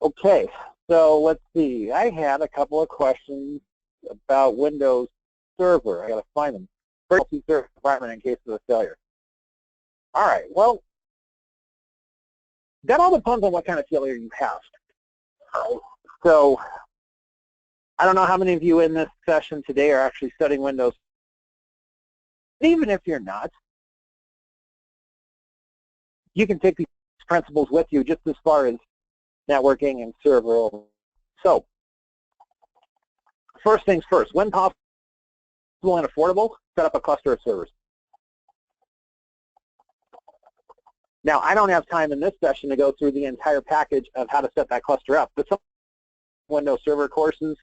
Okay, so let's see. I had a couple of questions about Windows Server. I got to find them. First, server environment in case of a failure. All right, well, that all depends on what kind of failure you have. So I don't know how many of you in this session today are actually studying Windows. Even if you're not, you can take these principles with you just as far as networking and server. So first things first, when possible and affordable, set up a cluster of servers. Now, I don't have time in this session to go through the entire package of how to set that cluster up, but some Windows Server courses,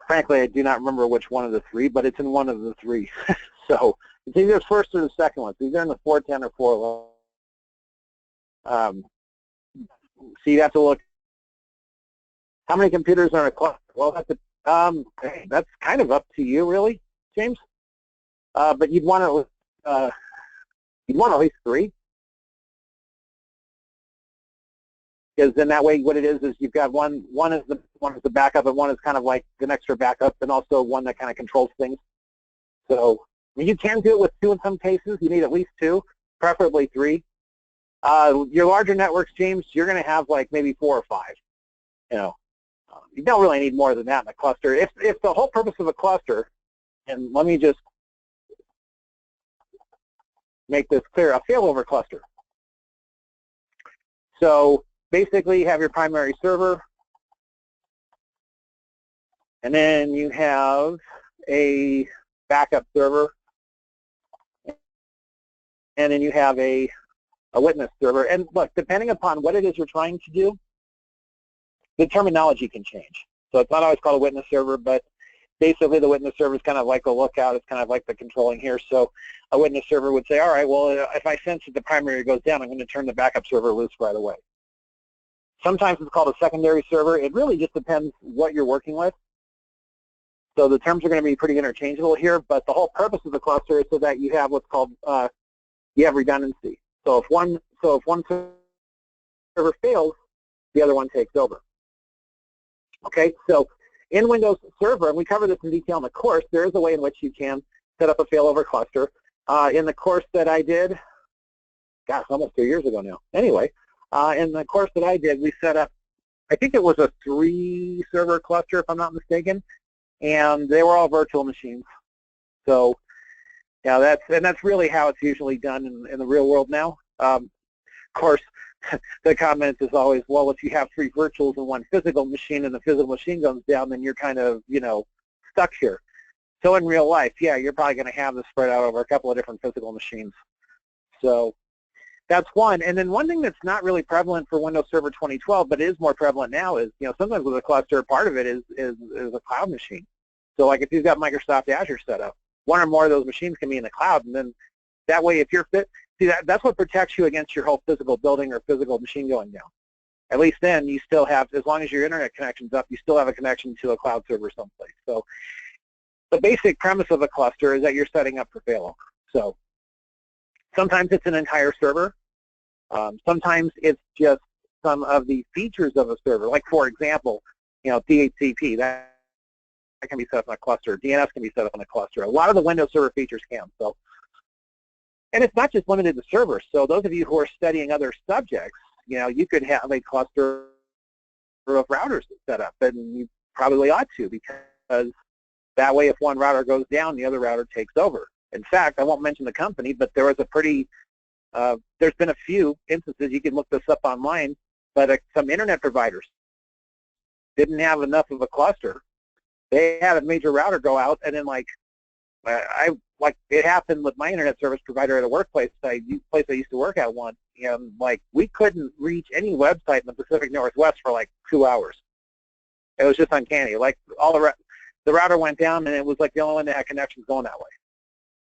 frankly, I do not remember which one of the three, but it's in one of the three. So it's either the first or the second one. It's either in the 410 or 411. So you have to look. How many computers are in a cluster? Well, that's kind of up to you, really, James. But you'd want at least 3. Because then that way what it is you've got one is the backup, and one is kind of like an extra backup, and also one that kind of controls things. So you can do it with 2 in some cases. You need at least 2, preferably 3. Your larger networks, James, you're going to have like maybe 4 or 5. You don't really need more than that in a cluster. If the whole purpose of a cluster, and let me just make this clear, a failover cluster. So basically you have your primary server, and then you have a backup server, and then you have a witness server. And look, depending upon what it is you're trying to do, the terminology can change. So it's not always called a witness server, but basically the witness server is kind of like a lookout. It's kind of like the controlling here. So a witness server would say, all right, well, if I sense that the primary goes down, I'm going to turn the backup server loose right away. Sometimes it's called a secondary server. It really just depends what you're working with. So the terms are going to be pretty interchangeable here, but the whole purpose of the cluster is so that you have what's called, you have redundancy. So if one server fails, the other one takes over. Okay, so in Windows Server, and we cover this in detail in the course, there is a way in which you can set up a failover cluster. In the course that I did, gosh, almost 2 years ago now. Anyway, in the course that I did, we set up, I think it was a 3-server cluster, if I'm not mistaken, and they were all virtual machines. So, yeah, that's really how it's usually done in the real world now. Of course, the comment is always, well, if you have 3 virtuals and 1 physical machine and the physical machine goes down, then you're kind of, stuck here. So in real life, yeah, you're probably going to have this spread out over a couple of different physical machines. So that's one. And then one thing that's not really prevalent for Windows Server 2012, but is more prevalent now is, sometimes with a cluster, part of it is a cloud machine. So like if you've got Microsoft Azure set up, 1 or more of those machines can be in the cloud, and then that way if you're fit, see, that's what protects you against your whole physical building or physical machine going down. At least then you still have, as long as your internet connection's up, you still have a connection to a cloud server someplace. So the basic premise of a cluster is that you're setting up for failover. So sometimes it's an entire server. Sometimes it's just some of the features of a server. Like for example, DHCP, that can be set up on a cluster. DNS can be set up on a cluster. A lot of the Windows Server features can. So. And it's not just limited to servers. So those of you who are studying other subjects, you could have a cluster of routers set up, and you probably ought to, because that way if one router goes down, the other router takes over. In fact, I won't mention the company, but there was there's been a few instances, you can look this up online, but some internet providers didn't have enough of a cluster. They had a major router go out, and then it happened with my internet service provider at a workplace, place I used to work at once, and we couldn't reach any website in the Pacific Northwest for 2 hours. It was just uncanny. The router went down, and it was the only one that had connections going that way.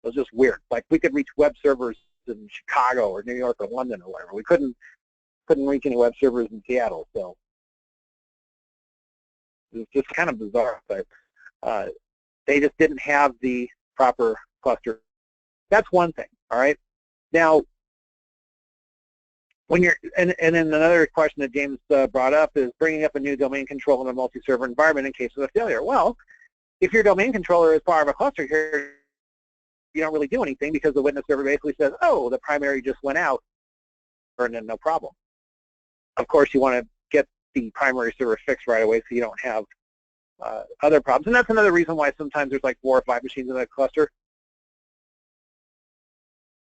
It was just weird. We could reach web servers in Chicago or New York or London or whatever. We couldn't reach any web servers in Seattle. So it was just kind of bizarre, but they just didn't have the proper cluster. That's one thing, all right? Now, when you're, and then another question that James brought up is bringing up a new domain control in a multi-server environment in case of a failure. Well, if your domain controller is part of a cluster here, you don't really do anything because the witness server basically says, oh, the primary just went out, and then no problem. Of course, you want to get the primary server fixed right away so you don't have other problems. And that's another reason why sometimes there's like 4 or 5 machines in a cluster.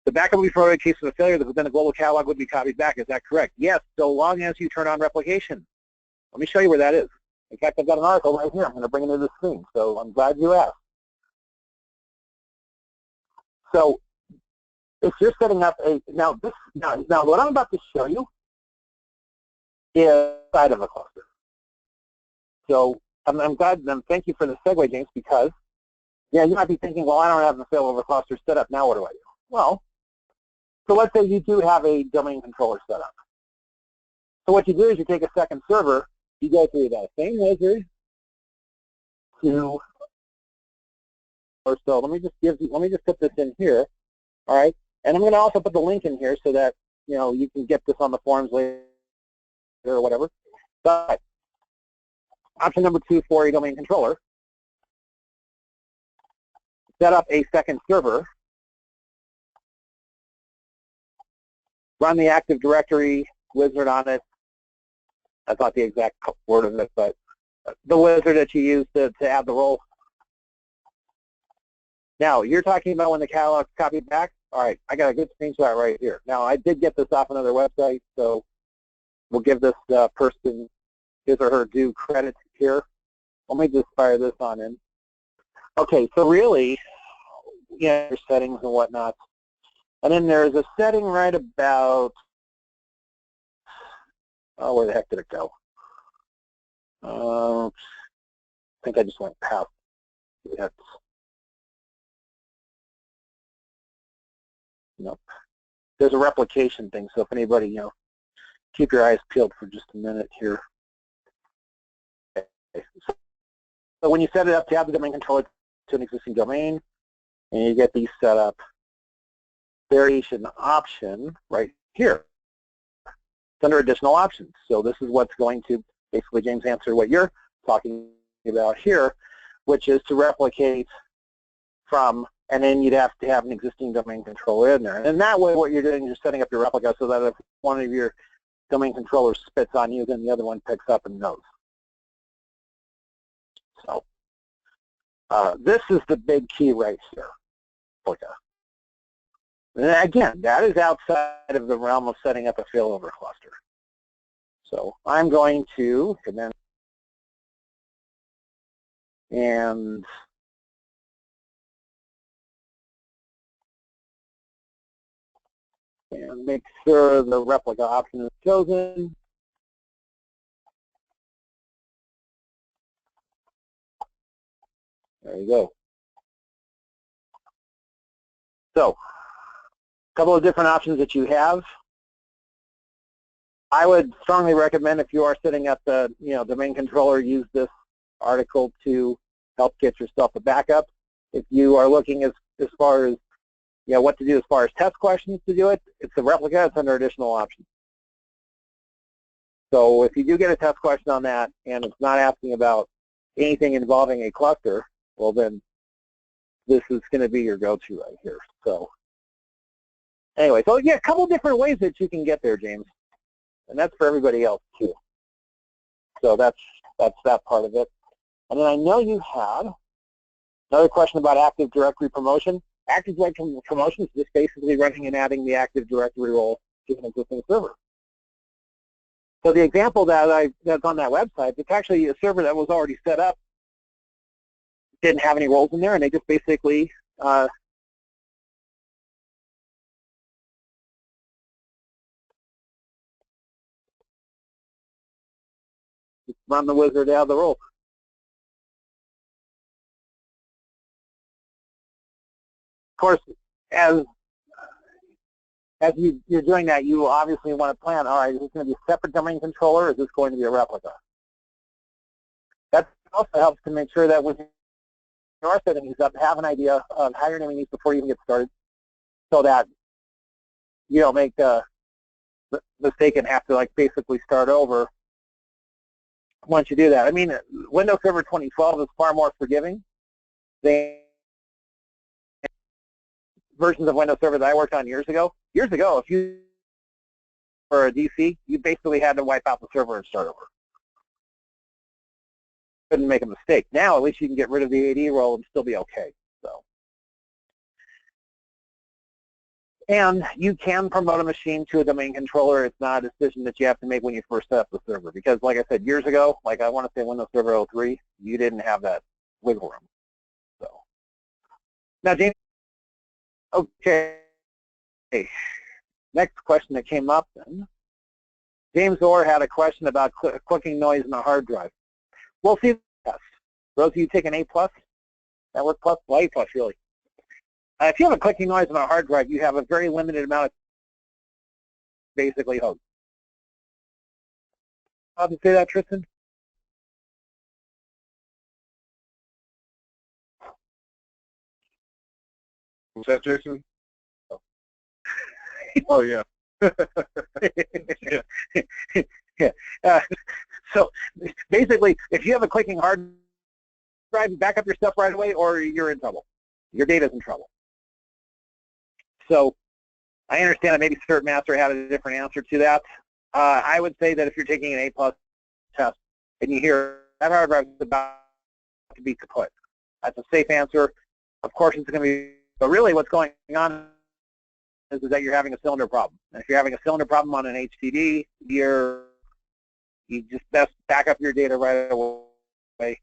The backup will be provided in case of a failure, that then the global catalog would be copied back. Is that correct? Yes, so long as you turn on replication. Let me show you where that is. In fact, I've got an article right here. I'm going to bring it to the screen, so I'm glad you asked. So if you're setting up a, now what I'm about to show you is inside of a cluster. So I'm glad, thank you for the segue, James, because yeah, you might be thinking, well, I don't have the failover cluster set up. Now what do I do? Well, so let's say you do have a domain controller set up. So what you do is you take a second server, you go through that same wizard to, or so let me just put this in here, all right? And I'm going to also put the link in here so that you can get this on the forums later or whatever. But option number 2 for a domain controller, set up a second server, run the Active Directory wizard on it. That's not the exact word of it, but the wizard that you use to add the role. Now, you're talking about when the catalog's copied back? All right, I got a good screenshot right here. Now, I did get this off another website, so we'll give this person his or her due credit here. Let me just fire this on in. Okay, so really, your settings and whatnot. And then there's a setting right about, oh, where the heck did it go? I think I just went past it. Nope. There's a replication thing, so if anybody, keep your eyes peeled for just a minute here. Okay. So when you set it up to add the domain controller to an existing domain, and you get these set up, variation option right here. It's under additional options. So this is what's going to basically, James, answer what you're talking about here, which is to replicate from, and then you'd have to have an existing domain controller in there. And that way what you're doing is you're setting up your replica so that if one of your domain controllers spits on you, then the other one picks up and knows. So this is the big key right here. Replica. And again, that is outside of the realm of setting up a failover cluster. So I'm going to commence and make sure the replica option is chosen. There you go. So, a couple of different options that you have. I would strongly recommend, if you are setting up the domain controller, use this article to help get yourself a backup. If you are looking as far as what to do as far as test questions to do it, it's a replica. It's under additional options. So if you do get a test question on that and it's not asking about anything involving a cluster, well then this is going to be your go-to right here. So anyway, so yeah, a couple different ways that you can get there, James, and that's for everybody else too. So that's that part of it. And then I know you had another question about Active Directory promotion. Active Directory promotion is just basically running and adding the Active Directory role to an existing server. So the example that's on that website, it's actually a server that was already set up, didn't have any roles in there, and they just basically run the wizard out of the role. Of course, as you're doing that, you obviously want to plan, all right, is this going to be a separate domain controller, or is this going to be a replica? That also helps to make sure that when you are setting these up, have an idea of how you're naming these before you even get started, so that you don't make mistake and have to like basically start over once you do that. I mean, Windows Server 2012 is far more forgiving than versions of Windows Server that I worked on years ago. Years ago, if you were a DC, you basically had to wipe out the server and start over. Couldn't make a mistake. Now, at least you can get rid of the AD role and still be okay. So, and you can promote a machine to a domain controller. It's not a decision that you have to make when you first set up the server. Because, like I said, years ago, like I want to say Windows Server 03, you didn't have that wiggle room. So, now, James. Okay. Next question that came up then. James Orr had a question about clicking noise in a hard drive. We'll see this. Those of you take an A+, Network Plus, well, A+, really. If you have a clicking noise on a hard drive, you have a very limited amount of basically host. How to say that, Tristan? Was that Jason? Oh, yeah. Yeah. So basically, if you have a clicking hard drive, back up your stuff right away or you're in trouble. Your data's in trouble. So I understand that maybe Cert Master had a different answer to that. I would say that if you're taking an A+ test and you hear that hard drive is about to be kaput, that's a safe answer. Of course, it's going to be, but really what's going on is that you're having a cylinder problem. And if you're having a cylinder problem on an HDD, you just best back up your data right away.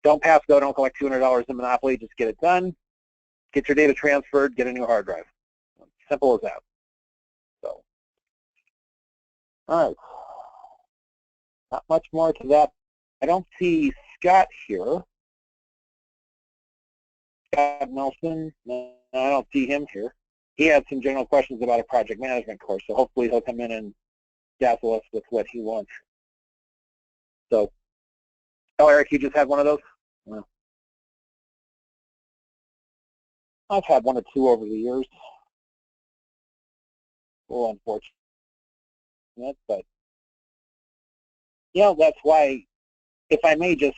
Don't pass go, don't collect $200 in Monopoly, just get it done. Get your data transferred, get a new hard drive. Simple as that. So, all right. Not much more to that. I don't see Scott here. Scott Nelson, no, I don't see him here. He had some general questions about a project management course, so hopefully he'll come in and dazzle us with what he wants. So, oh, Eric, you just had one of those? No. I've had one or two over the years. A little unfortunate, but that's why, if I may just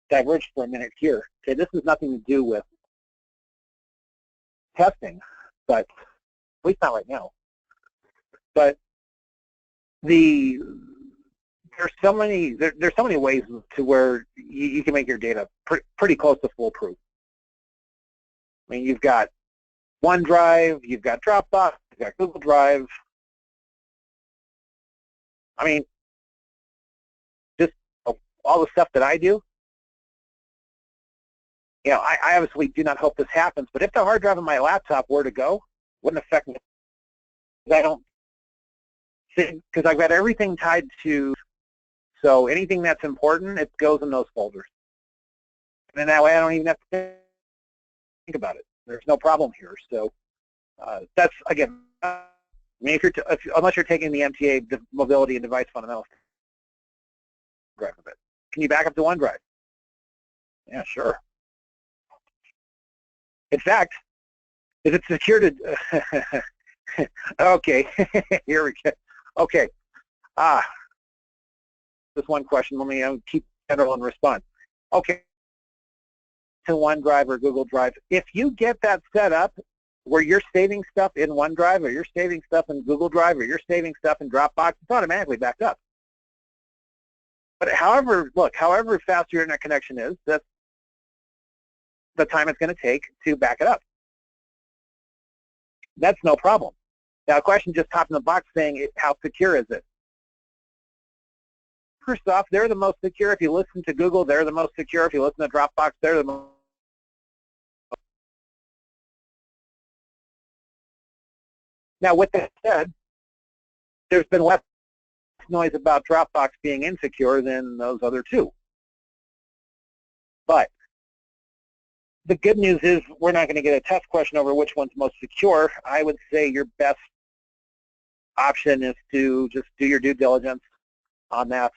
diverge for a minute here. Okay, this has nothing to do with testing, but at least not right now. But there's so many ways to where you can make your data pretty close to foolproof. I mean, you've got OneDrive, you've got Dropbox, you've got Google Drive. I mean, just all the stuff that I do. I obviously do not hope this happens, but if the hard drive on my laptop were to go, wouldn't affect me. I don't think, because I've got everything tied to, so anything that's important, it goes in those folders. And then that way I don't even have to think about it. There's no problem here. So that's, again, I mean, unless you're taking the MTA, the Mobility and Device Fundamentals drive of it. Can you back up to OneDrive? Yeah, sure. In fact, is it secure to, okay, here we go. Okay, this one question, let me keep general and respond. Okay, to OneDrive or Google Drive, if you get that set up where you're saving stuff in OneDrive or you're saving stuff in Google Drive or you're saving stuff in Dropbox, it's automatically backed up. But however fast your internet connection is, that's the time it's going to take to back it up. That's no problem. Now, a question just popped in the box saying, how secure is it? Microsoft, they're the most secure. If you listen to Google, they're the most secure. If you listen to Dropbox, they're the most. Now, with that said, there's been less noise about Dropbox being insecure than those other two. But the good news is we're not going to get a test question over which one's most secure. I would say your best option is to just do your due diligence on that.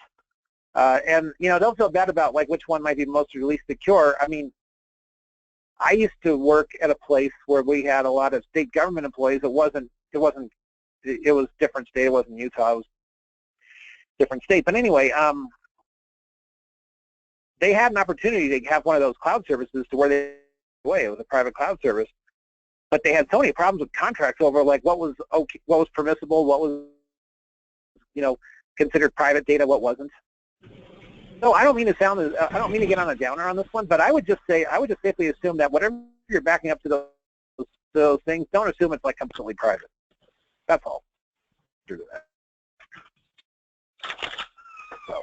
And, don't feel bad about like which one might be most or least secure. I mean, I used to work at a place where we had a lot of state government employees. It wasn't it was different state. It wasn't Utah. It was different state. But anyway, they had an opportunity to have one of those cloud services to where it was a private cloud service, but they had so many problems with contracts over like what was okay, what was permissible, what was considered private data, what wasn't. So I don't mean to sound I don't mean to get on a downer on this one, but I would just safely assume that whatever you're backing up to those things, don't assume it's like completely private. That's all. Do that. So.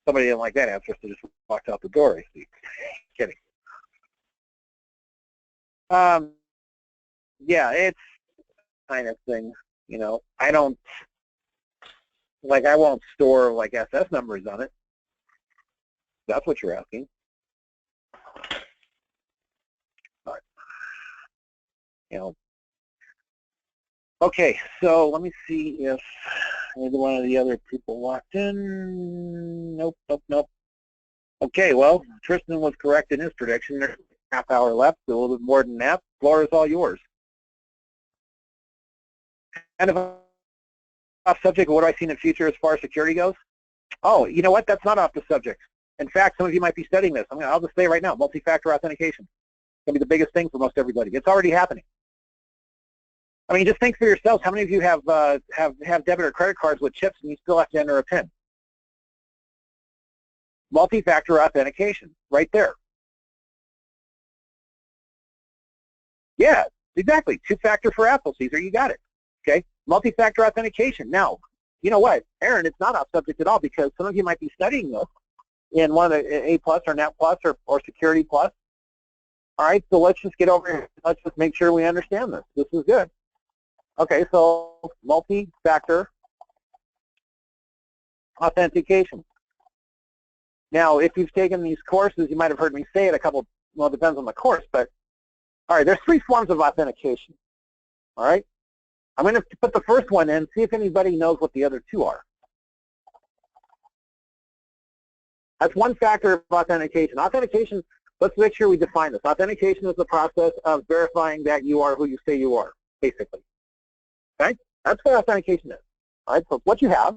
Somebody didn't like that answer, so just walked out the door. I see. Kidding. Yeah, it's kind of thing. I don't I won't store like SS numbers on it. That's what you're asking. But, Okay, so let me see if either one of the other people walked in. Nope. Okay, well, Tristan was correct in his prediction. There's a half hour left, a little bit more than that. Floor is all yours. And if off subject, what do I see in the future as far as security goes? Oh, you know what? That's not off the subject. In fact, some of you might be studying this. I'll just say right now, multi-factor authentication. It's going to be the biggest thing for most everybody. It's already happening. I mean, just think for yourselves, how many of you have debit or credit cards with chips and you still have to enter a PIN? Multi-factor authentication, right there. Yeah, exactly. Two-factor for Apple, Caesar, you got it. Okay, multi-factor authentication. Now, you know what, Aaron, it's not off subject at all because some of you might be studying this in one of the A+ or Net Plus or Security Plus. All right, so let's just get over here. Let's just make sure we understand this. This is good. Okay, so multi-factor authentication. Now, if you've taken these courses, you might have heard me say it a couple, well, it depends on the course, but all right, there's 3 forms of authentication. All right, I'm going to put the first one in, see if anybody knows what the other 2 are. That's one factor of authentication. Authentication, let's make sure we define this. Authentication is the process of verifying that you are who you say you are, basically. Okay, that's what authentication is. All right, so what you have,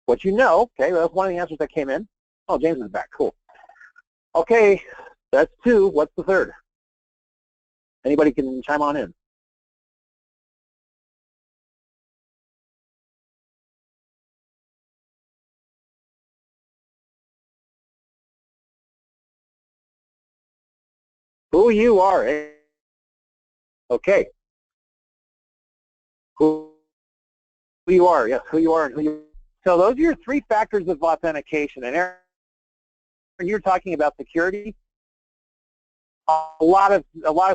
what you know, okay, that's one of the answers that came in. Oh, James is back, cool. Okay, that's 2, what's the third? Anybody can chime on in. Who you are, eh? Okay. Who you are, yes, who you are and who you. So those are your 3 factors of authentication. And Aaron, you're talking about security. A lot of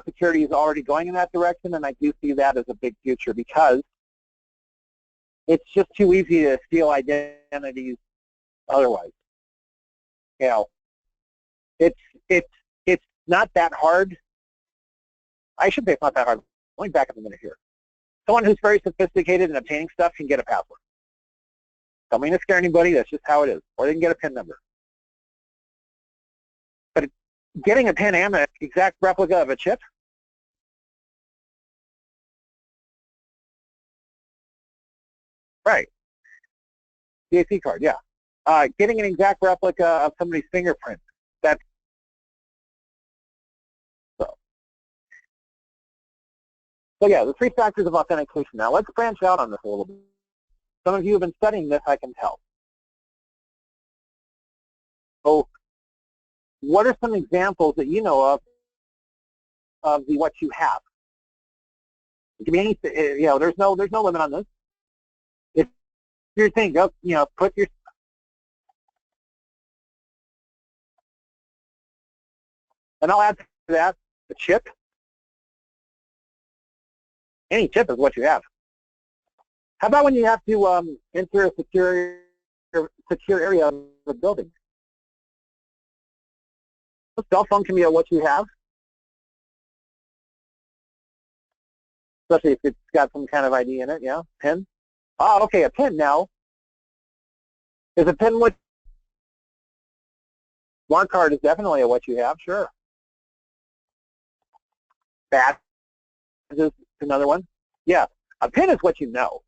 security is already going in that direction, and I do see that as a big future because it's just too easy to steal identities otherwise. It's not that hard. I should say it's not that hard. Let me back up a minute here. Someone who's very sophisticated in obtaining stuff can get a password. Don't mean to scare anybody, that's just how it is. Or they can get a PIN number. But getting a PIN and an exact replica of a chip, right. DAC card, yeah. Getting an exact replica of somebody's fingerprint, that's so yeah, the 3 factors of authentication. Now let's branch out on this a little bit. Some of you have been studying this, I can tell. So what are some examples that you know of what you have? Give me any, there's no limit on this. If you're thinking, put your, and I'll add to that the chip. Any chip is what you have. How about when you have to enter a secure area of the building? A cell phone can be what you have, especially if it's got some kind of ID in it, yeah, PIN. Oh, okay, a PIN now. Is a PIN what? Smart card is definitely what you have, sure. Badges is another one. Yeah, a PIN is what you know.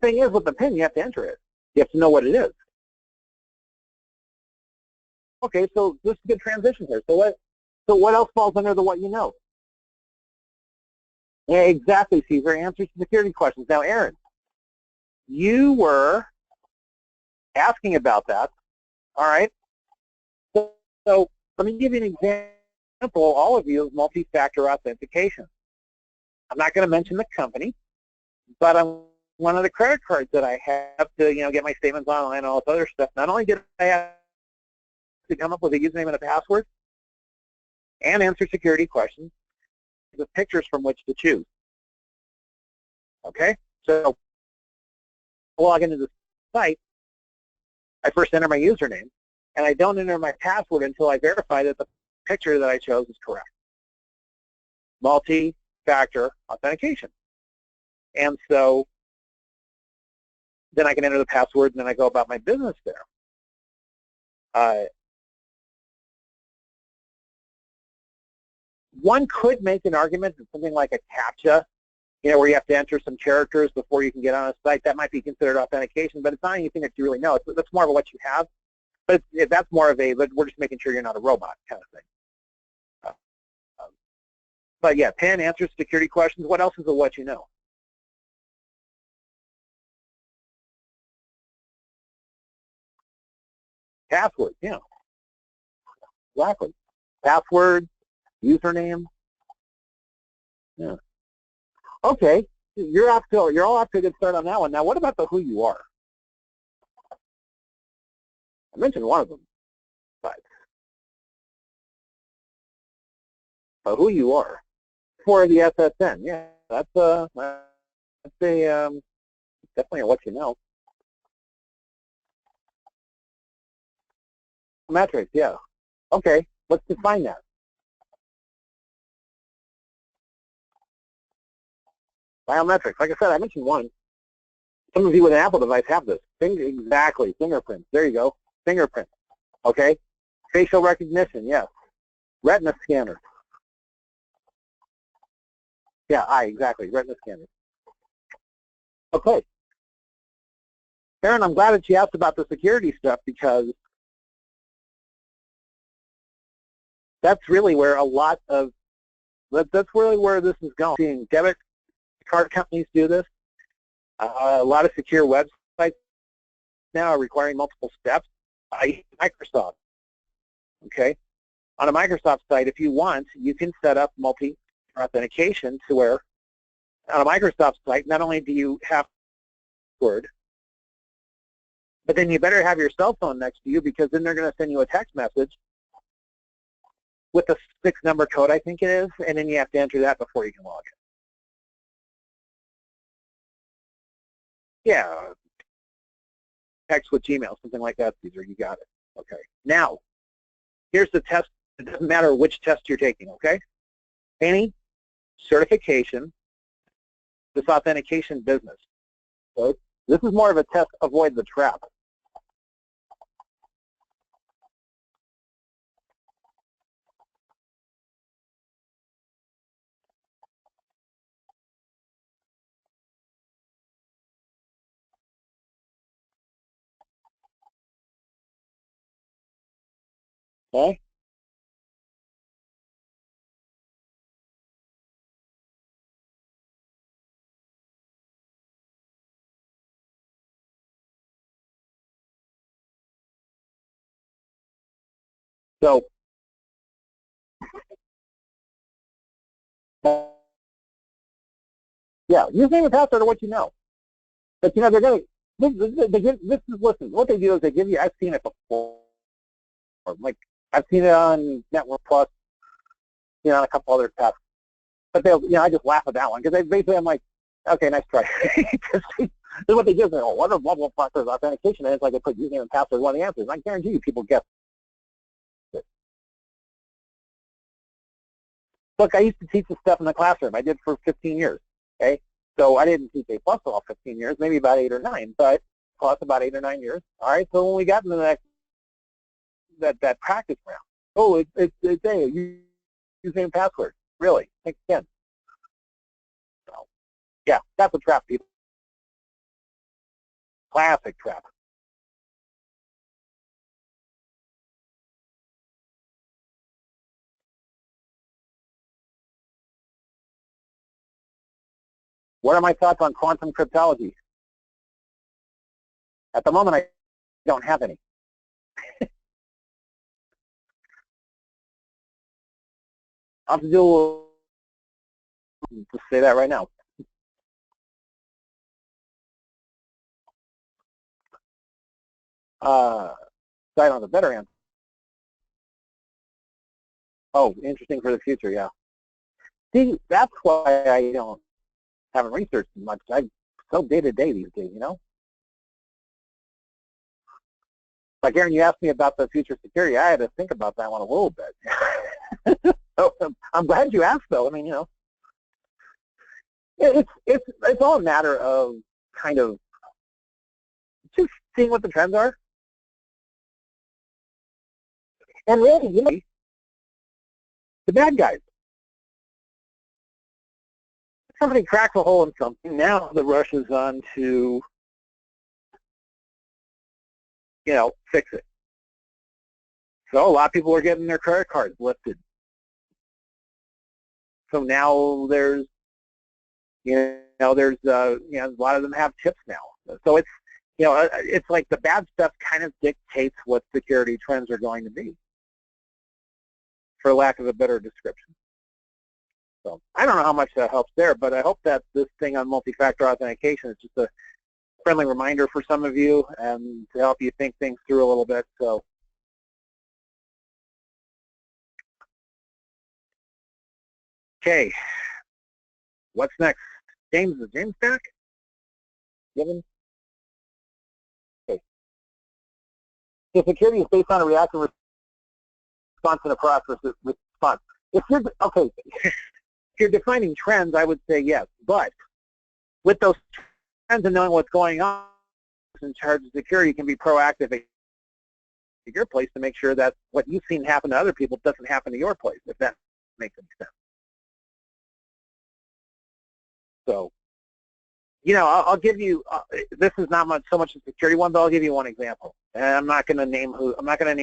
The thing is, with the PIN, you have to enter it. You have to know what it is. Okay, so this is a good transition here. So what else falls under the what you know? Yeah, exactly, Caesar. Answers to security questions. Now, Aaron, you were asking about that. All right. So let me give you an example, all of you, of multi-factor authentication. I'm not going to mention the company, but on one of the credit cards that I have to, get my statements online and all this other stuff, not only did I have to come up with a username and a password and answer security questions with pictures from which to choose. Okay? So I log into the site, I first enter my username, and I don't enter my password until I verify that the picture that I chose is correct. Multi-factor authentication. And so then I can enter the password, and then I go about my business there. One could make an argument that something like a CAPTCHA, where you have to enter some characters before you can get on a site, that might be considered authentication, but it's not anything that you really know. That's more of what you have. But that's more of a, we're just making sure you're not a robot kind of thing. But yeah, PIN answers security questions. What else is a what you know? Password, yeah. Exactly. Password, username. Yeah. Okay, you're all off to a good start on that one. Now, what about the who you are? I mentioned one of them, but who you are for the SSN, yeah, that's definitely a what you know. Metrics, yeah. Okay, let's define that. Biometrics, like I said, I mentioned one. Some of you with an Apple device have this. Exactly, fingerprints. There you go, fingerprint. Okay, facial recognition, yes. Retina scanner. Yeah, exactly, retina scanner. Okay. Aaron, I'm glad that you asked about the security stuff because that's really where a lot of, that's really where this is going. Seeing debit card companies do this. A lot of secure websites now are requiring multiple steps. Microsoft, okay? On a Microsoft site, if you want, you can set up multi-authentication to where on a Microsoft site, not only do you have Word, but then you better have your cell phone next to you because then they're going to send you a text message with a 6-number code, I think it is, and then you have to enter that before you can log in. Yeah, text with Gmail, something like that, Caesar, you got it. Okay, now, here's the test. It doesn't matter which test you're taking, okay? Any certification, this authentication business. So this is more of a test, avoid the trap. Okay? So, yeah, username and password are what you know. But they're going to, listen, what they do is they give you, I've seen it before. Like, I've seen it on Network Plus, on a couple other tests. But they'll, I just laugh at that one because basically I'm like, okay, nice try. This is what they do. They go, what are blah, blah, blah, authentication? And it's like they put username and password one of the answers. I guarantee you people guess it. Look, I used to teach this stuff in the classroom. I did for 15 years, okay? So I didn't teach A+ for all 15 years, maybe about 8 or 9, but plus about 8 or 9 years. All right, so when we got into the that practice round. Oh, it's a username password. Really? Think again. So, yeah, that's a trap, people. Classic trap. What are my thoughts on quantum cryptology? At the moment, I don't have any. I'll have to do, just say that right now. I don't have a better answer. Oh, interesting for the future, yeah. See, that's why I haven't researched much. I'm so day-to-day these days, you know? Like, Aaron, you asked me about the future security. I had to think about that one a little bit. So, I'm glad you asked, though. I mean, you know, it's all a matter of kind of just seeing what the trends are. And really, you know, the bad guys. If somebody cracks a hole in something, now the rush is on to, you know, fix it. So a lot of people are getting their credit cards lifted. So now there's, you know, a lot of them have chips now. So it's, you know, it's like the bad stuff kind of dictates what security trends are going to be, for lack of a better description. So I don't know how much that helps there, but I hope that this thing on multi-factor authentication is just a friendly reminder for some of you and to help you think things through a little bit. So, okay, what's next? James, is James back? Given? Okay. So security is based on a reactive response and a proactive response. If you're, okay, if you're defining trends, I would say yes, but with those trends and knowing what's going on, in charge of security can be proactive at your place to make sure that what you've seen happen to other people doesn't happen to your place, if that makes any sense. So, you know, I'll give you, this is not so much a security one, but I'll give you one example. And I'm not going to name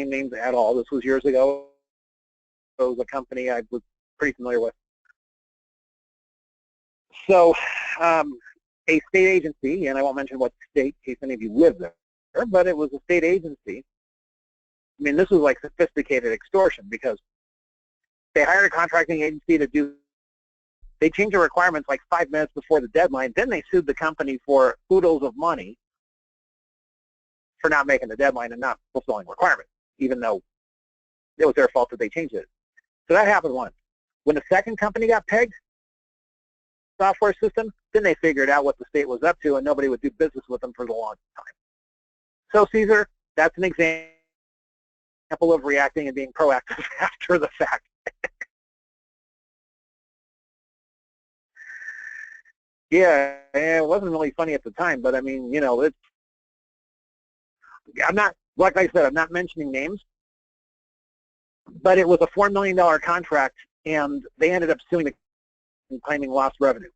names at all. This was years ago. It was a company I was pretty familiar with. So, a state agency, and I won't mention what state in case any of you live there, but it was a state agency. I mean, this was like sophisticated extortion because they hired a contracting agency to do, they changed the requirements like 5 minutes before the deadline. Then they sued the company for oodles of money for not making the deadline and not fulfilling requirements, even though it was their fault that they changed it. So that happened once. When the second company got pegged, software system, then they figured out what the state was up to and nobody would do business with them for the long time. So Caesar, that's an example of reacting and being proactive after the fact. Yeah, it wasn't really funny at the time, but I mean, you know, I'm not, like I said, I'm not mentioning names, but it was a $4 million contract and they ended up suing and claiming lost revenue,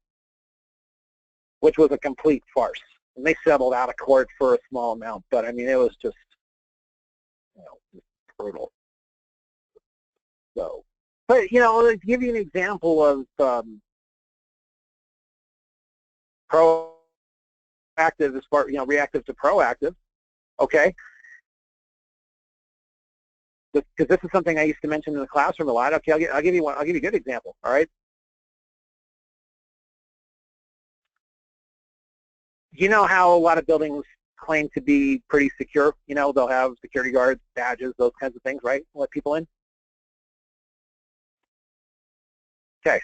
which was a complete farce. And they settled out of court for a small amount, but I mean, it was just, you know, just brutal. So, but you know, to give you an example of proactive as far, you know, reactive to proactive, okay? Because this is something I used to mention in the classroom a lot. Okay, I'll give you a good example. All right. You know how a lot of buildings claim to be pretty secure? You know, they'll have security guards, badges, those kinds of things, right? Let people in. Okay.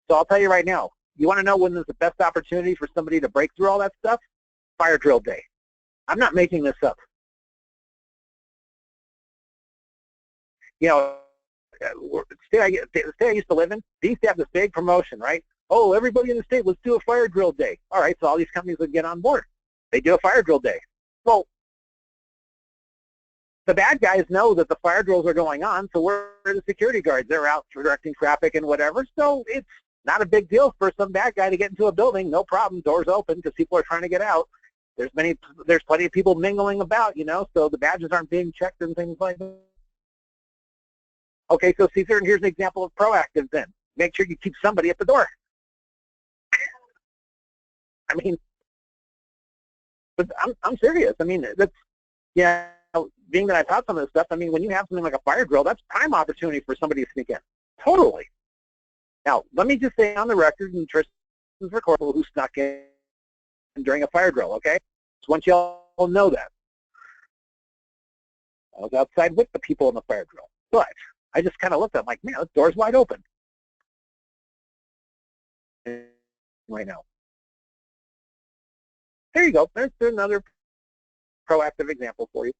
So I'll tell you right now. You want to know when there's the best opportunity for somebody to break through all that stuff? Fire drill day. I'm not making this up. You know, the state I used to live in, they used to have this big promotion, right? Oh, everybody in the state, let's do a fire drill day. All right, so all these companies would get on board. They do a fire drill day. Well, the bad guys know that the fire drills are going on, so where are the security guards? They're out directing traffic and whatever, so it's not a big deal for some bad guy to get into a building. No problem, doors open because people are trying to get out. There's plenty of people mingling about, you know, so the badges aren't being checked and things like that. Okay, so Caesar, and here's an example of proactive then. Make sure you keep somebody at the door. I mean, but I'm serious. I mean, that's, yeah, being that I taught some of this stuff, I mean, when you have something like a fire drill, that's prime opportunity for somebody to sneak in. Totally. Now, let me just say on the record, and Tristan's recordable, who snuck in during a fire drill, okay? So once y'all know that. I was outside with the people in the fire drill, but I just kind of looked at them like, man, the door's wide open right now. There you go. There's another proactive example for you.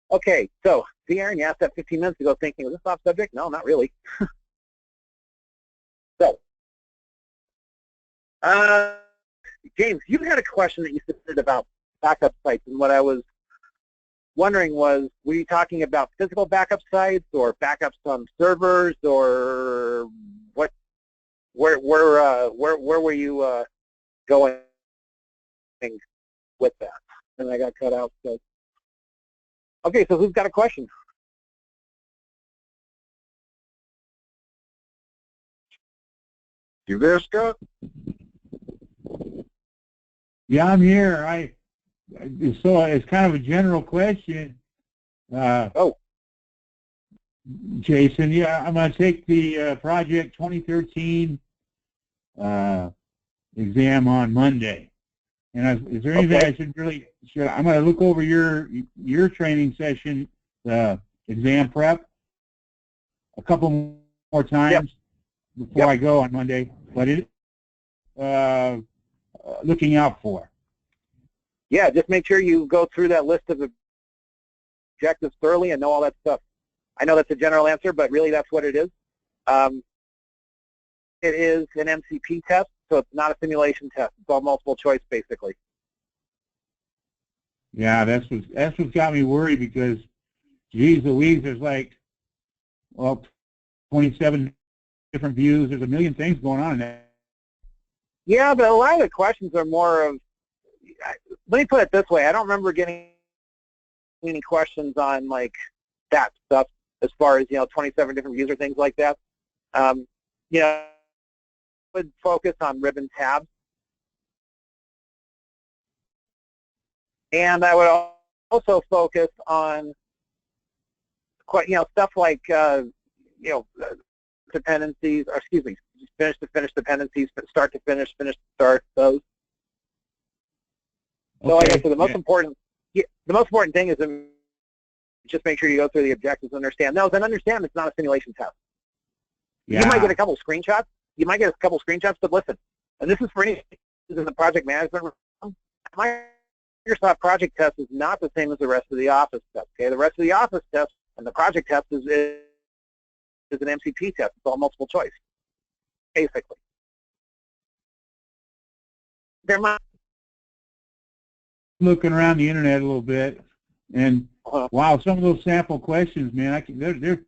Okay, so, see, Aaron, you asked that 15 minutes ago thinking, was this off subject? No, not really. So, James, you had a question that you submitted about backup sites, and what I was wondering was, were you talking about physical backup sites or backups on servers, or what? Where were you going with that? And I got cut out. So, okay, so who's got a question? You there, Scott? Yeah, I'm here. So it's kind of a general question. Jason, yeah, I'm going to take the Project 2013 exam on Monday. And is there anything I should I'm going to look over your training session, exam prep, a couple more times before I go on Monday. But looking out for? Yeah, just make sure you go through that list of objectives thoroughly and know all that stuff. I know that's a general answer, but really that's what it is. It is an MCP test, so it's not a simulation test. It's all multiple choice, basically. Yeah, that's what's got me worried because, geez Louise, there's like, well, 27 different views. There's a million things going on in that. Yeah, but a lot of the questions are more of, let me put it this way, I don't remember getting any questions on like that stuff as far as, 27 different views or things like that. I would focus on ribbon tabs. And I would also focus on stuff like, dependencies, or excuse me, finish to finish dependencies, start to finish to start, those. So like I said, the most important thing is to just make sure you go through the objectives and understand those, and understand it's not a simulation test. Yeah. You might get a couple screenshots. But listen, and this is for any in the project management room. Microsoft project test is not the same as the rest of the Office test. Okay, the rest of the Office test and the project test is an MCP test. It's all multiple choice, basically. There might. Looking around the internet a little bit, and wow, some of those sample questions, man, they're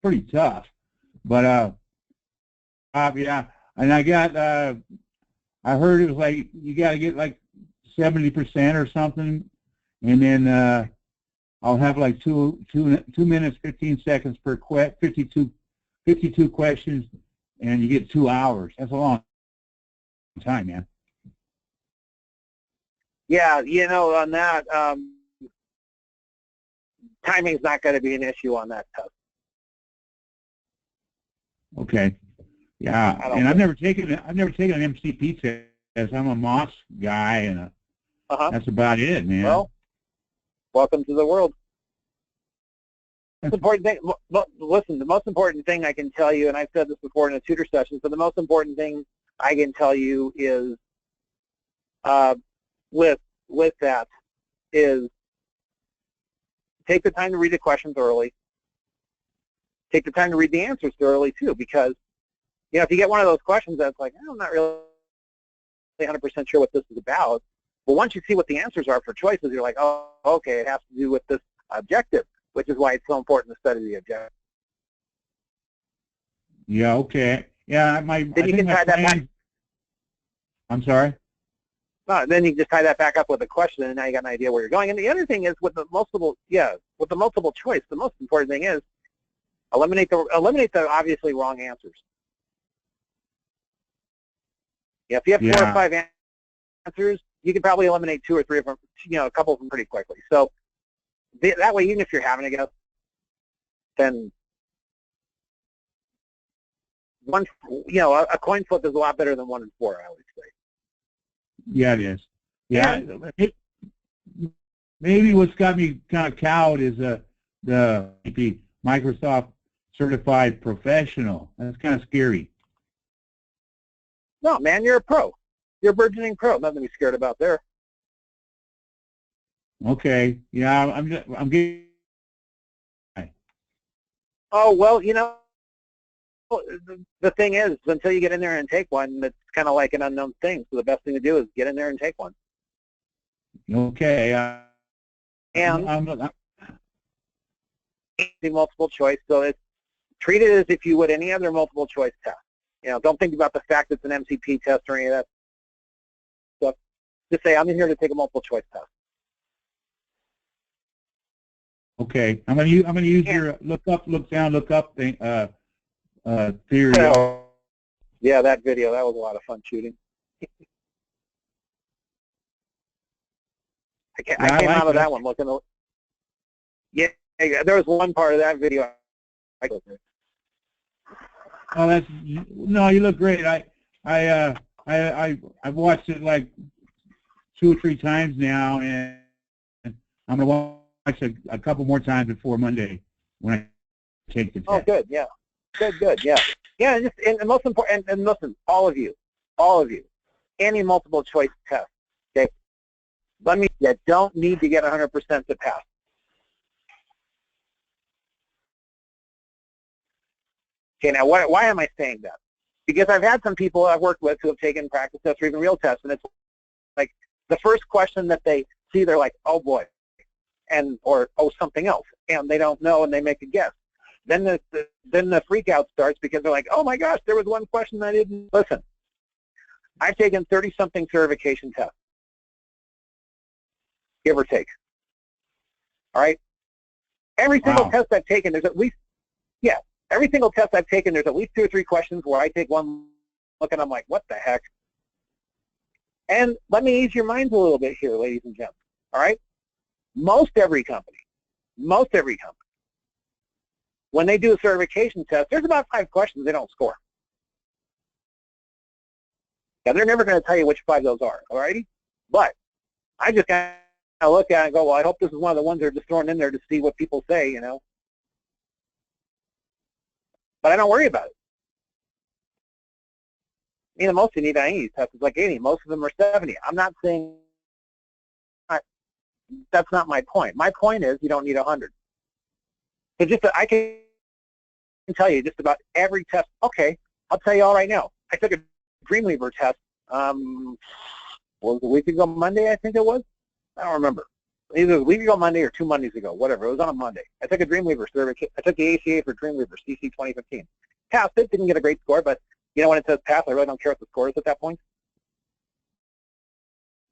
pretty tough. But yeah, and I heard it was like you got to get like 70% or something, and then I'll have like 2 minutes 15 seconds per 52 questions, and you get 2 hours. That's a long time, man. Yeah, on that, timing's not going to be an issue on that test. Okay. Yeah, and I've never taken an MCP test. I'm a MOS guy, and that's about it, man. Well, welcome to the world. The important thing, listen, the most important thing I can tell you, and I've said this before in a tutor session, but the most important thing I can tell you is with that is take the time to read the questions thoroughly. Take the time to read the answers thoroughly too, because if you get one of those questions that's like, I'm not really 100% sure what this is about, Well, once you see what the answers are for choices, you're like, oh, okay, it has to do with this objective, which is why it's so important to study the objective. Yeah, okay. Yeah, Then you can tie that back. I'm sorry? Then you can just tie that back up with a question, and now you got an idea where you're going. And the other thing is with the multiple choice, the most important thing is eliminate the obviously wrong answers. Yeah, if you have 4 or 5 answers, you can probably eliminate 2 or 3 of them, a couple of them pretty quickly. So that way, even if you're having a guess, then a coin flip is a lot better than 1 in 4, I would say. Yeah, it is. Yeah, maybe what's got me kind of cowed is the Microsoft Certified Professional. That's kind of scary. No, man, you're a pro. You're a burgeoning pro. Nothing to be scared about there. Okay. Yeah, I'm getting. Oh well, the thing is, until you get in there and take one, it's kind of like an unknown thing. So the best thing to do is get in there and take one. Okay. And multiple choice. So treat it as if you would any other multiple choice test. Don't think about the fact it's an MCP test or any of that stuff. Just say, I'm in here to take a multiple choice test. Okay. I'm gonna use your look up, look down, look up thing. Theory. Yeah, that video, that was a lot of fun shooting. I came out of that one looking. Yeah, there was one part of that video. Oh, no, you look great. I've watched it like 2 or 3 times now, and I'm gonna watch a couple more times before Monday when I take the test. Oh, good, yeah. Good, yeah. Yeah, and most important, and listen, all of you, any multiple choice test, okay, you don't need to get 100% to pass. Okay, now why am I saying that? Because I've had some people I've worked with who have taken practice tests or even real tests, and it's like the first question that they see, they're like, oh boy, or oh, something else, and they don't know, and they make a guess. Then the freak out starts because they're like, oh my gosh, there was one question I didn't. Listen, I've taken 30-something certification tests, give or take. All right? Every single test I've taken, there's at least, every single test I've taken, there's at least 2 or 3 questions where I take one look and I'm like, what the heck? And let me ease your minds a little bit here, ladies and gentlemen. All right? Most every company, when they do a certification test, there's about 5 questions they don't score. Yeah, they're never going to tell you which 5 those are, all righty? But I just kind of look at it and go, well, I hope this is one of the ones they're just throwing in there to see what people say, But I don't worry about it. Most of you need any tests. It's like 80. Most of them are 70. I'm not saying that's not my point. My point is you don't need 100. So I can tell you just about every test. Okay, I'll tell you all right now. I took a Dreamweaver test. Was it a week ago Monday, I think it was? I don't remember. Either a week ago Monday or 2 Mondays ago, whatever. It was on a Monday. I took a Dreamweaver certificate. I took the ACA for Dreamweaver, CC 2015. Passed it, didn't get a great score, but when it says pass, I really don't care what the score is at that point.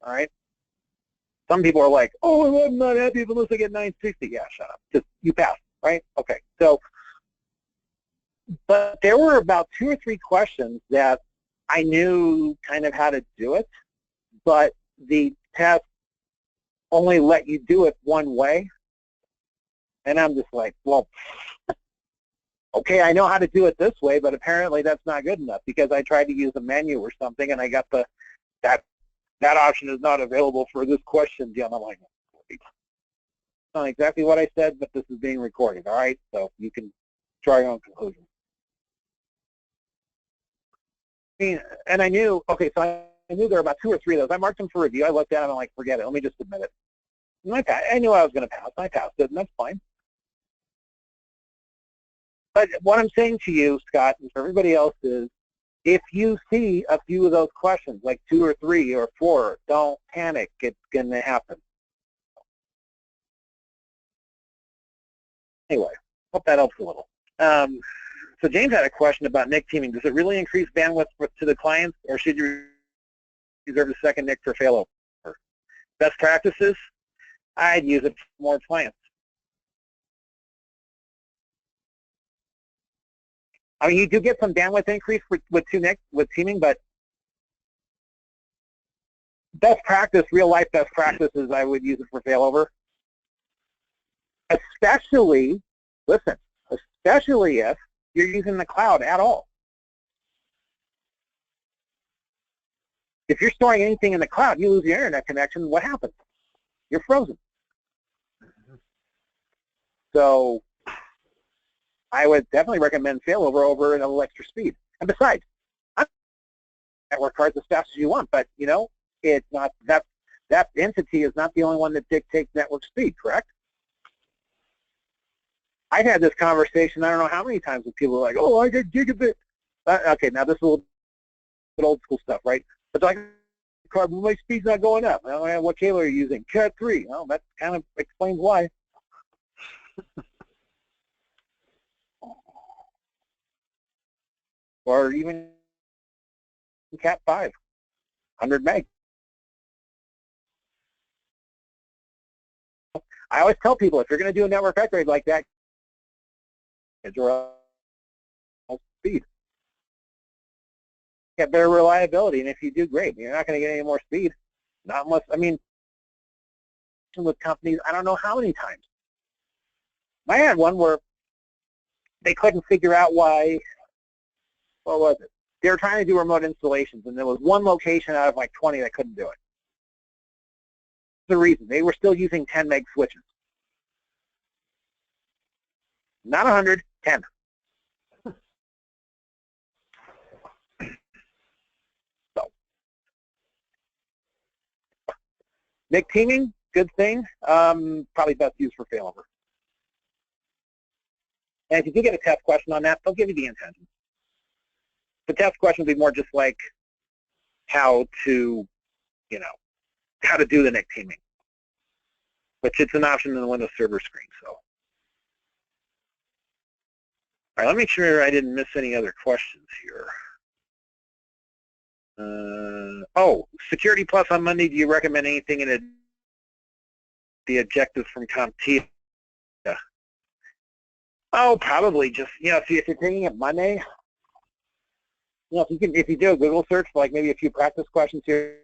All right? Some people are like, oh, I'm not happy unless I get 960. Yeah, shut up. Just, you passed, right? Okay. So, but there were about 2 or 3 questions that I knew kind of how to do it, but the test only let you do it one way. And I'm just like, well, okay, I know how to do it this way, but apparently that's not good enough because I tried to use a menu or something and I got that option is not available for this question. I'm like, it's not exactly what I said, but this is being recorded, all right? So you can draw your own conclusion. And I knew, okay, so I knew there were about 2 or 3 of those. I marked them for review. I looked at them and I'm like, forget it. Let me just submit it. And I knew I was going to pass. I passed it, and that's fine. But what I'm saying to you, Scott, and for everybody else is If you see a few of those questions, like 2 or 3 or 4, don't panic. It's going to happen. Anyway, hope that helps a little. So James had a question about NIC teaming. Does it really increase bandwidth to the clients, or should you reserve a second NIC for failover? Best practices? I'd use it for more clients. I mean, you do get some bandwidth increase with teaming, but best practice, real life best practices, I would use it for failover. Especially, listen, especially if you're using the cloud at all. If you're storing anything in the cloud, you lose your internet connection, what happens? You're frozen. So I would definitely recommend failover over a little extra speed. And besides, network cards as fast as you want, but you know, it's not that entity is not the only one that dictates network speed, correct? I've had this conversation, I don't know how many times with people like, oh, I get gigabit. Okay, now this is a little bit old school stuff, right? But like, my speed's not going up. Well, what cable are you using? Cat 3. Well, that kind of explains why. Or even Cat 5, 100 meg. I always tell people, if you're going to do a network upgrade like that, your speed. Get better reliability, and if you do, great. You're not going to get any more speed. Not unless, I mean, with companies, I don't know how many times. I had one where they couldn't figure out why, what was it? They were trying to do remote installations, and there was one location out of like 20 that couldn't do it. The reason, they were still using 10 meg switches. Not 100, 10. So, NIC teaming, good thing. Probably best used for failover. And if you do get a test question on that, they'll give you the intention. The test question would be more just like how to, you know, how to do the NIC teaming, which it's an option in the Windows Server screen. So, all right, let me make sure I didn't miss any other questions here. Oh, Security Plus on Monday. Do you recommend anything in the objectives from CompTIA? Oh, probably just, you know, if you're taking it Monday, you know, if you do a Google search for like maybe a few practice questions here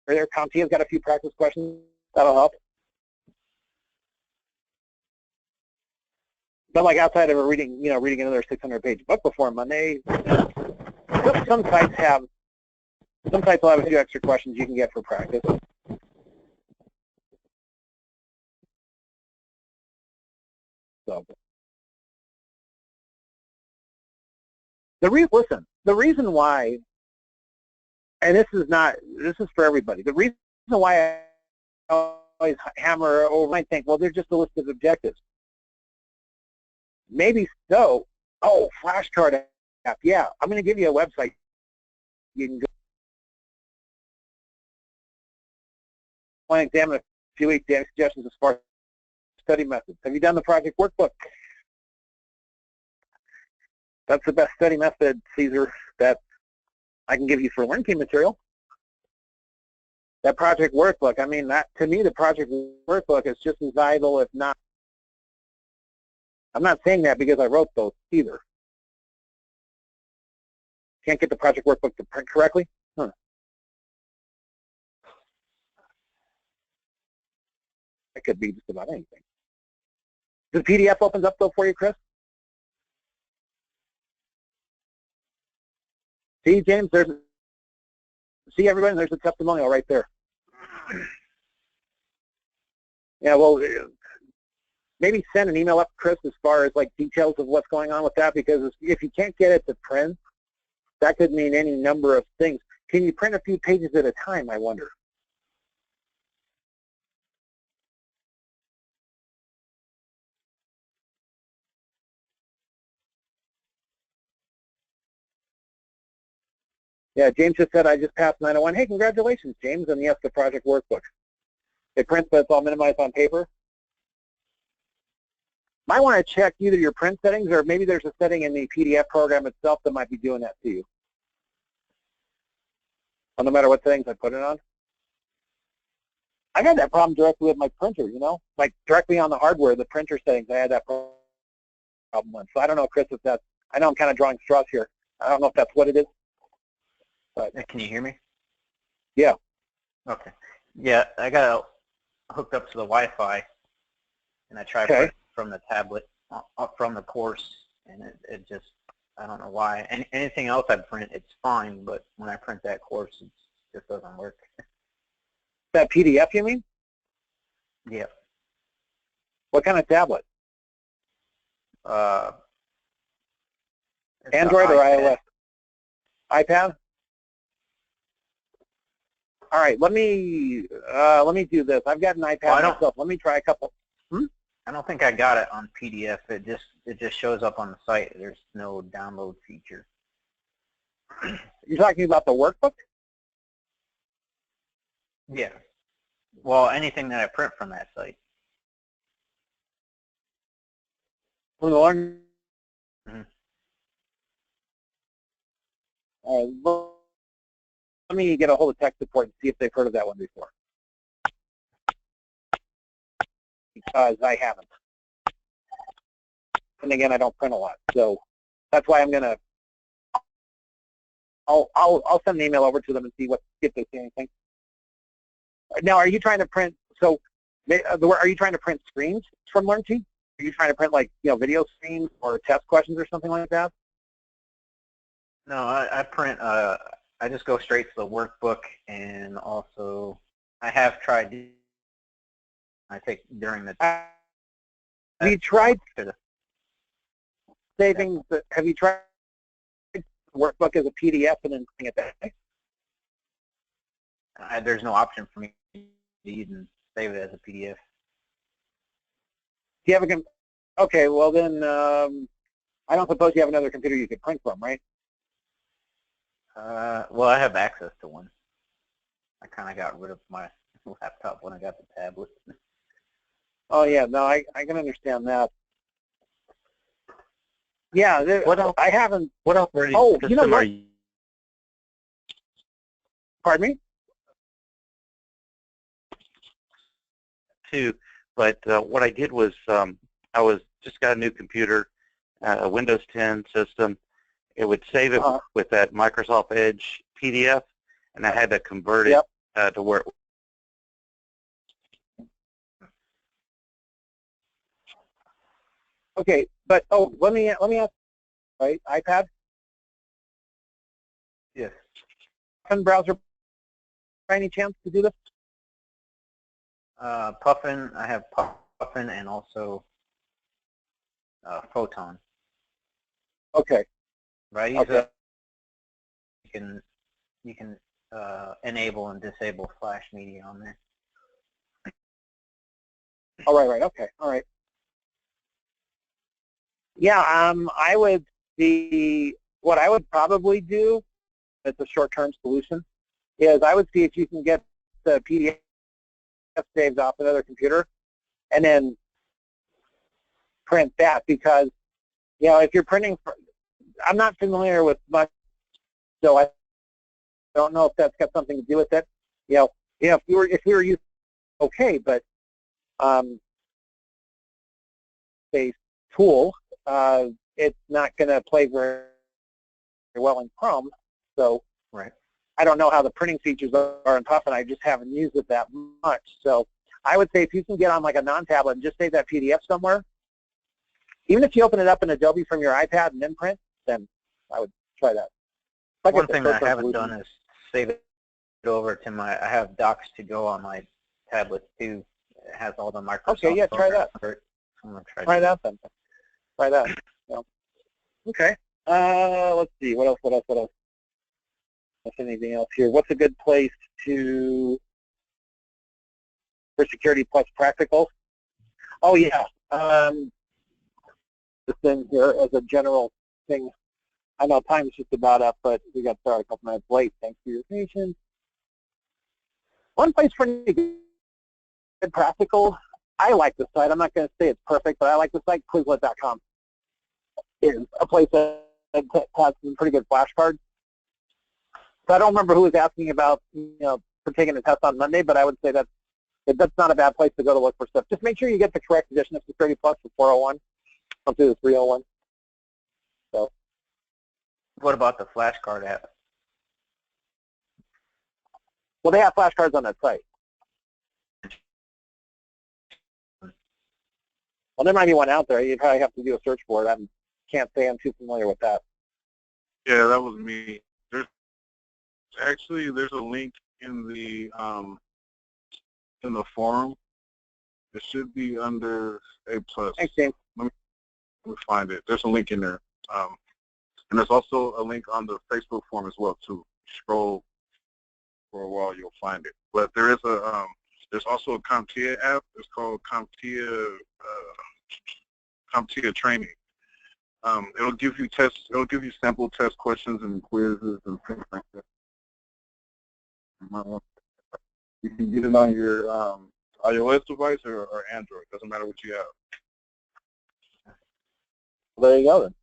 or there, CompTIA's got a few practice questions, that'll help. But like outside of reading, you know, reading another 600-page book before Monday, some sites will have a few extra questions you can get for practice. So, listen, the reason why, and this is for everybody, the reason why I always hammer over, I think, well, they're just a list of objectives. Maybe so. Oh, flashcard app. Yeah, I'm going to give you a website. You can go and examine a few exam suggestions as far as study methods. Have you done the project workbook? That's the best study method, Caesar, that I can give you for LearnKey material. That project workbook, I mean, that to me, the project workbook is just as valuable, if not. I'm not saying that because I wrote those either. Can't get the project workbook to print correctly? Huh. It could be just about anything. The PDF opens up though for you, Chris? See, James, see everybody, there's a testimonial right there. Yeah, well, maybe send an email up to Chris as far as like details of what's going on with that, because if you can't get it to print, that could mean any number of things. Can you print a few pages at a time, I wonder? Yeah, James just said I just passed 901. Hey, congratulations, James, and yes, the project workbook. It prints, but it's all minimized on paper. Might want to check either your print settings or maybe there's a setting in the PDF program itself that might be doing that to you. Well, no matter what settings I put it on. I had that problem directly with my printer, you know, like directly on the hardware, the printer settings, I had that problem with. So I don't know, Chris, if that's, I know I'm kind of drawing straws here. I don't know if that's what it is. But can you hear me? Yeah. Okay. Yeah, I got it hooked up to the Wi-Fi, and I tried from the tablet, from the course, and it just, I don't know why. Anything else I print, it's fine, but when I print that course, it just doesn't work. That PDF, you mean? Yeah. What kind of tablet? It's Android or iOS? iPad? All right, let me do this. I've got an iPad myself. Let me try a couple. I don't think I got it on PDF. It just shows up on the site. There's no download feature. You're talking about the workbook? Yeah. Well, anything that I print from that site. From the Learn. Mm-hmm. All right, let me get a hold of tech support and see if they've heard of that one before. Because I haven't. And again, I don't print a lot, so that's why I'm gonna. I'll send an email over to them and see if they see anything. Now, are you trying to print? So, are you trying to print screens from LearnKey? Are you trying to print like video screens or test questions or something like that? No, I print. I just go straight to the workbook, and also I have tried. I take during the. Have you tried saving? Have you tried the workbook as a PDF and then putting it back? There's no option for me to even save it as a PDF. Do you have a okay, well then, I don't suppose you have another computer you could print from, right? Well, I have access to one. I kind of got rid of my laptop when I got the tablet. Oh yeah, no, I can understand that. Yeah, what else? I haven't. What operating system are you? Pardon me? Too, but what I did was I was just got a new computer, a Windows 10 system. It would save it with that Microsoft Edge PDF, and I had to convert it to where. Okay, but let me ask. Right, iPad. Yes. Puffin browser, by any chance, to do this? Puffin. I have Puffin and also Photon. Okay. Right. Okay. You can enable and disable Flash media on there. Oh, right. Okay. All right. Yeah. I would see what I would probably do. It's a short-term solution. Is I would see if you can get the PDF saved off another computer, and then print that, because if you're printing, I'm not familiar with much, so I don't know if that's got something to do with it. If we were using okay, but a tool, it's not going to play very well in Chrome. So right. I don't know how the printing features are in Puffin. I just haven't used it that much. So I would say if you can get on like a non-tablet and just save that PDF somewhere, even if you open it up in Adobe from your iPad and then print, then I would try that. Like one thing that I haven't done is save it over to I have Docs to go on my tablet too. It has all the Microsoft. Okay, yeah, try that. I'm gonna try that then. Try that. Okay. Let's see. What else? What's anything else here? What's a good place for security plus practical? Oh yeah. This thing here as a general thing. I know time's just about up, but we got started a couple minutes late. Thanks for your patience. One place for good practical, I like the site. I'm not going to say it's perfect, but I like the site. Quizlet.com is a place that has some pretty good flashcards. So I don't remember who was asking about, for taking a test on Monday, but I would say that's not a bad place to go to look for stuff. Just make sure you get the correct edition of Security Plus for 401. Don't do the 301. So. What about the flashcard app? Well, they have flashcards on that site. Well, there might be one out there. You probably have to do a search for it. I can't say I'm too familiar with that. Yeah, that was me. There's a link in the forum. It should be under A+. Thanks, James. Let me find it. There's a link in there. And there's also a link on the Facebook forum as well too. Scroll for a while, you'll find it. But there is there's also a CompTIA app. It's called CompTIA Training. It'll give you tests. It'll give you sample test questions and quizzes and things like that. You can get it on your iOS device or Android. Doesn't matter what you have. Well, there you go then.